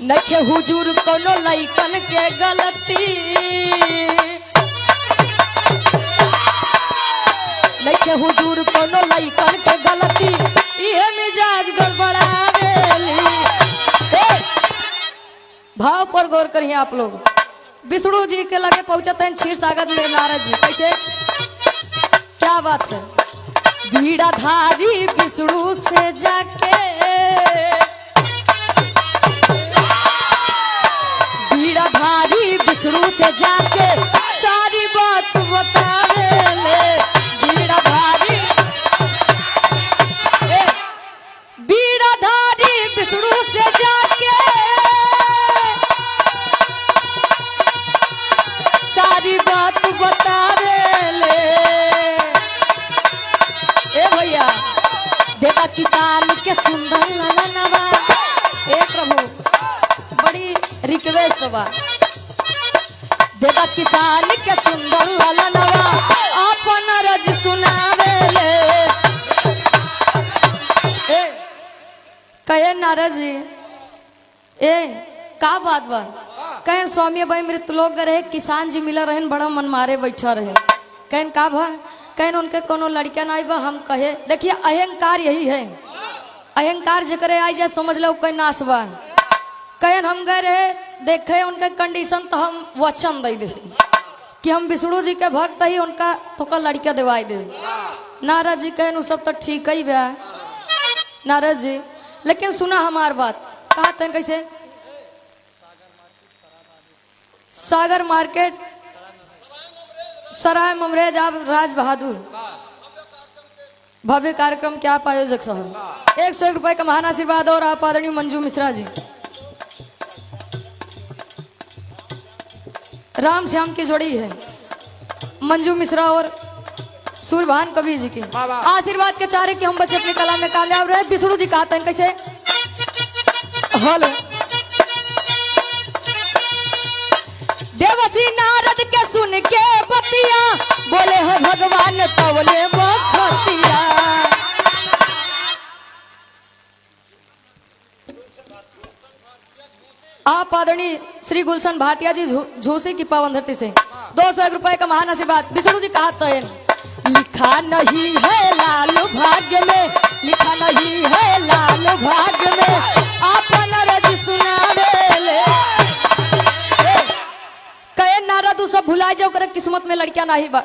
नखे हुजूर कोनो लइकन के गलती, नखे हुजूर कोनो लइकन के गलती, ये मिजाज गड़बड़ावेली। भाव पर गौर करिए आप लोग। विष्णु जी के लगे पहुंचते हैं क्षीर सागर में नारद जी, कैसे क्या बात है। बीड़ाधारी विष्णु से जाके, बीड़ाधारी विष्णु से जाके सारी बात बतावेले। बीड़ाधारी बीड़ाधारी विष्णु से जाके सारी बात बतावेले। ए भैया देखा किसान के सुंदर ललनवा, ए प्रभु बड़ी रिक्वेस्ट बा। देखा किसान के सुंदर ललनवा अपन रज सुनावेले। ए कहे नारद जी ए का बात बा। कहे स्वामी भाई मृत लोग रहे, किसान जी मिला रहे, बड़ा मन मारे बैठा रहे। कहन का भा, कहन उनके कोनो लड़का नहीं बा। हम कहे देखिए अहंकार यही है, अहंकार जकरे आई जाए समझ लो कोई नाश बा। कहन हम गए रहे देखे उनके कंडीशन, तो हम वचन दे दे कि हम विष्णु जी के भक्त ही, उनका तो लड़का दिवाई दे। नारद जी कहन वो सब तो ठीक ही बा नारद जी, लेकिन सुना हमार बात। कहा तन कैसे सागर मार्केट सराय ममरेज आप राज बहादुर भव्य कार्यक्रम के आप आयोजक साहब 101 रुपए का महान आशीर्वाद। और आप आदरणीय मंजू मिश्रा जी, राम श्याम की जोड़ी है मंजू मिश्रा और सूर्यभान कवि जी की आशीर्वाद के चारे कि हम बच्चे अपनी कला में कामयाब रहे। विष्णु जी कहते हैं कैसे हेलो। देवसी नारद के सुन के बतिया बोले हो भगवान तवले बखतिया। आप आदरणीय श्री गुलशन भाटिया जी झूसी की पावन धरती से 201 रुपए का महान आशीर्वाद। विष्णु जी कहते हैं लिखा नहीं है लाल भाग्य में, लिखा नहीं है लाल भाग्य में, अपन रज सुनावेले। कहे नारद सब भुला जाओ कर किस्मत में लड़कियां नहीं बा।